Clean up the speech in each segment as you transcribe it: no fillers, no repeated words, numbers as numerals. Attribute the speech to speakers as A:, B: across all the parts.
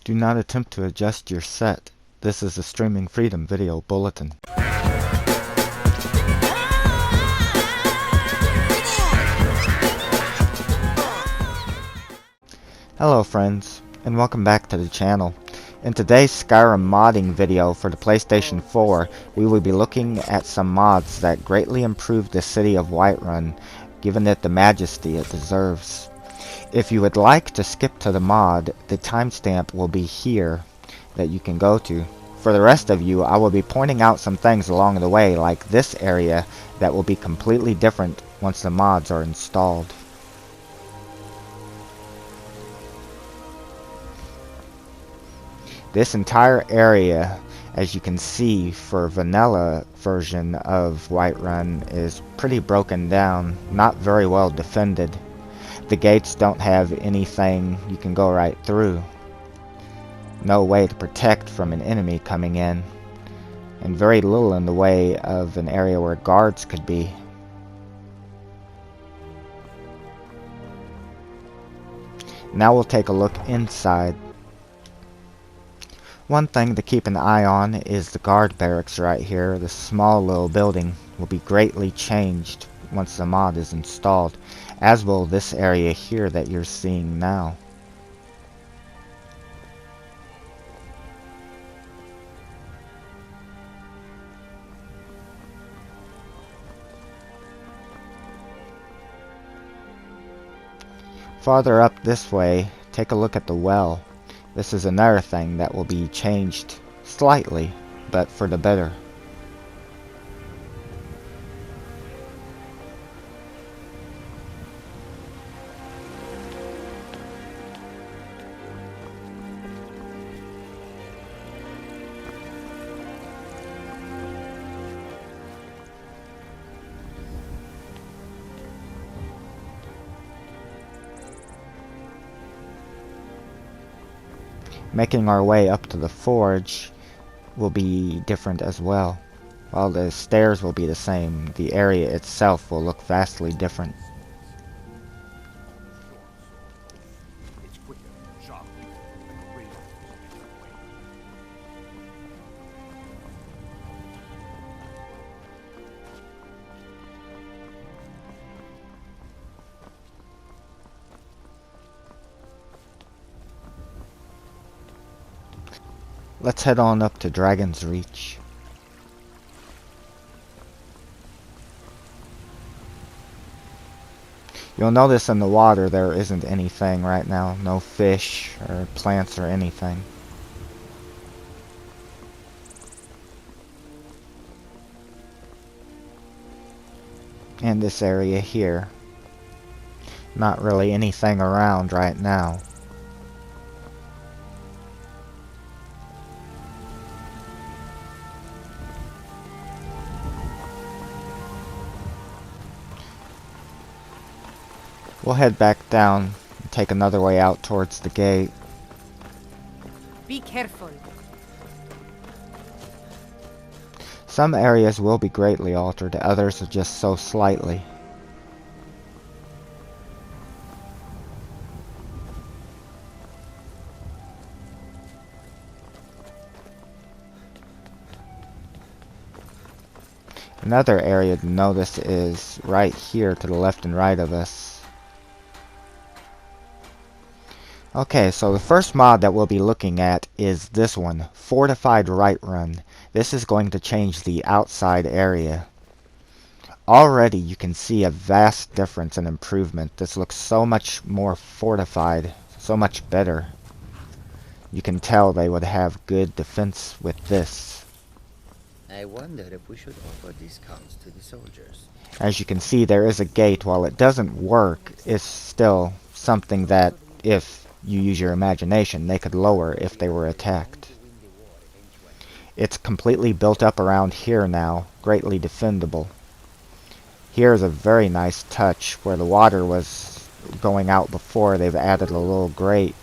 A: Do not attempt to adjust your set. This is a Streaming Freedom video bulletin. Hello friends, and welcome back to the channel. In today's Skyrim modding video for the PlayStation 4, we will be looking at some mods that greatly improve the city of Whiterun, giving it the majesty it deserves. If you would like to skip to the mod, the timestamp will be here that you can go to. For the rest of you, I will be pointing out some things along the way, like this area, that will be completely different once the mods are installed. This entire area, as you can see, for vanilla version of Whiterun is pretty broken down, not very well defended. The gates don't have anything you can go right through. No way to protect from an enemy coming in, and very little in the way of an area where guards could be. Now we'll take a look inside. One thing to keep an eye on is the guard barracks right here. The small little building will be greatly changed once the mod is installed, as will this area here that you're seeing now. Farther up this way, take a look at the well. This is another thing that will be changed slightly, but for the better. Making our way up to the forge will be different as well. While the stairs will be the same, the area itself will look vastly different. Let's head on up to Dragon's Reach. You'll notice in the water there isn't anything right now. No fish or plants or anything. And this area here. Not really anything around right now. We'll head back down and take another way out towards the gate.
B: Be careful.
A: Some areas will be greatly altered, others are just so slightly. Another area to notice is right here to the left and right of us. Okay, so the first mod that we'll be looking at is this one, Fortified Whiterun. This is going to change the outside area. Already you can see a vast difference and improvement. This looks so much more fortified, so much better. You can tell they would have good defense with this.
C: I wonder if we should offer discounts to the soldiers.
A: As you can see, there is a gate. While it doesn't work, it's still something that, if you use your imagination, they could lower if they were attacked. It's completely built up around here now, greatly defendable. Here is a very nice touch. Where the water was going out before, they've added a little grate,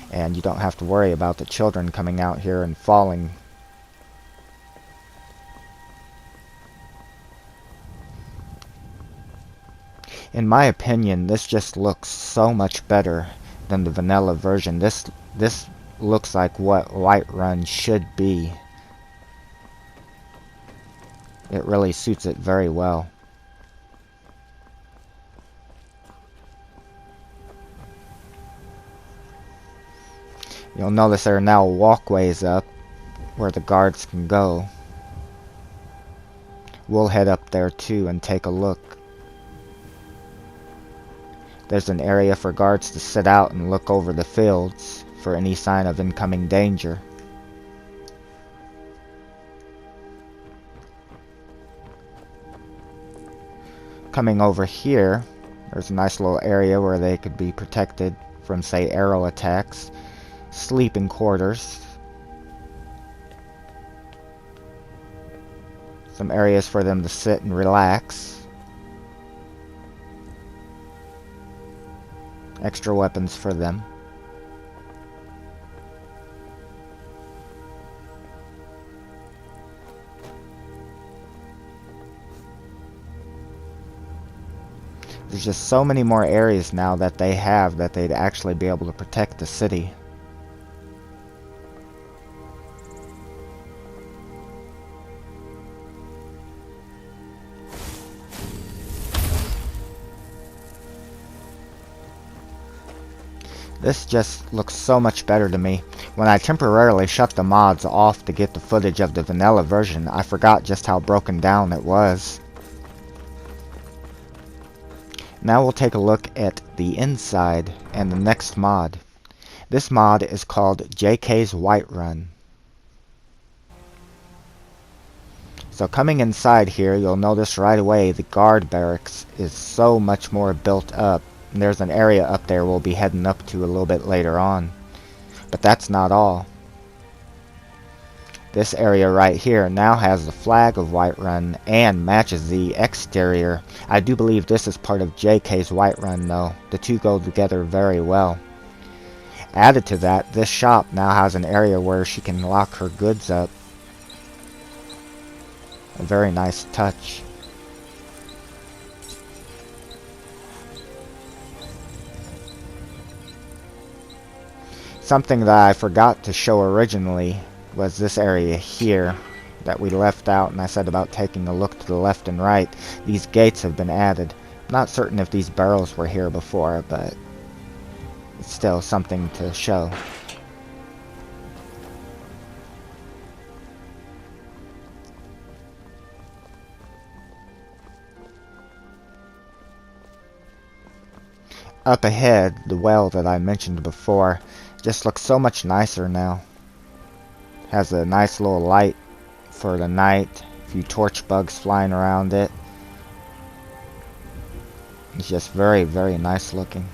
A: and you don't have to worry about the children coming out here and falling. In my opinion, this just looks so much better than the vanilla version. This looks like what Whiterun should be. It really suits it very well. You'll notice there are now walkways up where the guards can go. We'll head up there too and take a look. There's an area for guards to sit out and look over the fields for any sign of incoming danger. Coming over here, there's a nice little area where they could be protected from, say, arrow attacks. Sleeping quarters. Some areas for them to sit and relax. Extra weapons for them. There's just so many more areas now that they have that they'd actually be able to protect the city. This just looks so much better to me. When I temporarily shut the mods off to get the footage of the vanilla version, I forgot just how broken down it was. Now we'll take a look at the inside and the next mod. This mod is called JK's Whiterun. So coming inside here, you'll notice right away the guard barracks is so much more built up. And there's an area up there we'll be heading up to a little bit later on. But that's not all. This area right here now has the flag of Whiterun and matches the exterior. I do believe this is part of JK's Whiterun though. The two go together very well. Added to that, this shop now has an area where she can lock her goods up. A very nice touch. Something that I forgot to show originally was this area here that we left out, and I said about taking a look to the left and right. These gates have been added. I'm not certain if these barrels were here before, but it's still something to show. Up ahead, the well that I mentioned before just looks so much nicer now. Has a nice little light for the night, a few torch bugs flying around it. It's just very, very nice looking.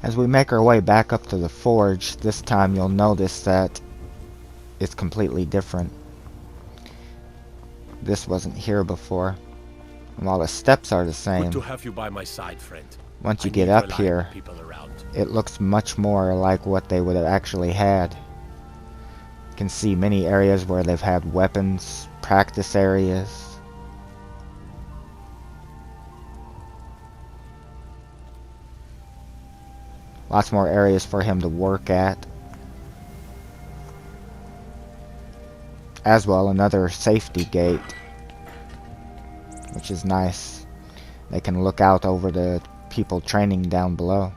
A: As we make our way back up to the forge, this time you'll notice that it's completely different. This wasn't here before. And while the steps are the same,
D: Good to have you by my side, friend.
A: once you
D: I
A: get
D: need
A: up
D: reliable
A: here,
D: people around.
A: it looks much more like what they would have actually had. You can see many areas where they've had weapons, practice areas. Lots more areas for him to work at. As well, another safety gate, which is nice. They can look out over the people training down below.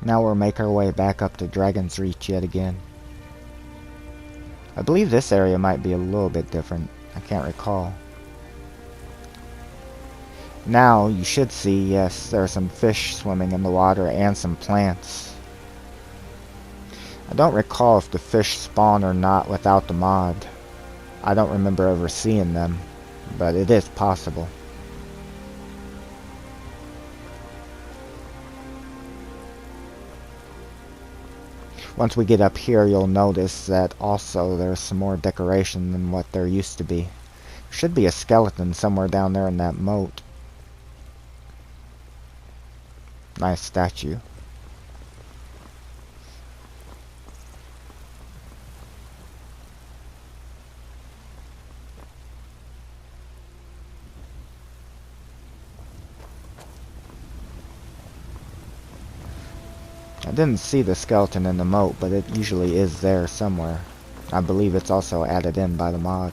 A: Now we'll make our way back up to Dragon's Reach yet again. I believe this area might be a little bit different. I can't recall. Now you should see, yes, there are some fish swimming in the water and some plants. I don't recall if the fish spawn or not without the mod. I don't remember ever seeing them, but it is possible. Once we get up here, you'll notice that also there's some more decoration than what there used to be. There should be a skeleton somewhere down there in that moat. Nice statue. I didn't see the skeleton in the moat, but it usually is there somewhere. I believe it's also added in by the mod.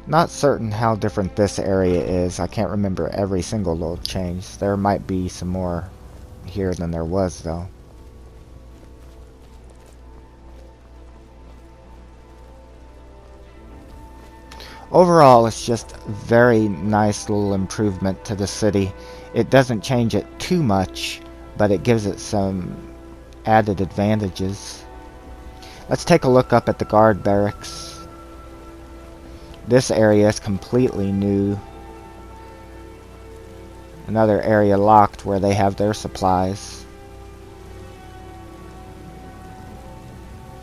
A: Not certain how different this area is. I can't remember every single little change. There might be some more here than there was, though. Overall, it's just a very nice little improvement to the city. It doesn't change it too much, but it gives it some added advantages. Let's take a look up at the guard barracks. This area is completely new. Another area locked where they have their supplies,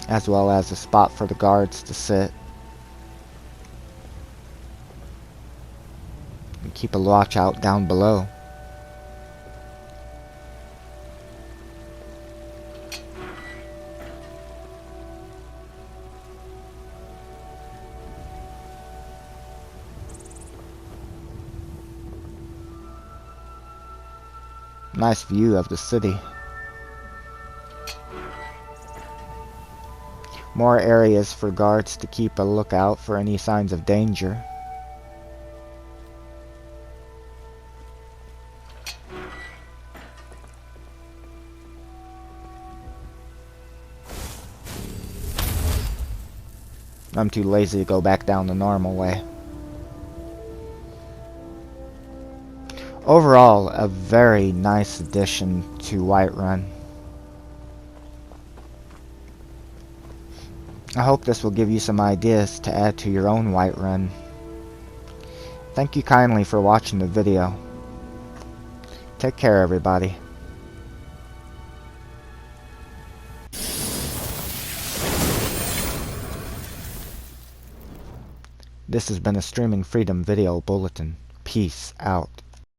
A: as well as a spot for the guards to sit. And keep a watch out down below. Nice view of the city. More areas for guards to keep a lookout for any signs of danger. I'm too lazy to go back down the normal way. Overall, a very nice addition to Whiterun. I hope this will give you some ideas to add to your own Whiterun. Thank you kindly for watching the video. Take care, everybody. This has been a Streaming Freedom Video Bulletin. Peace out.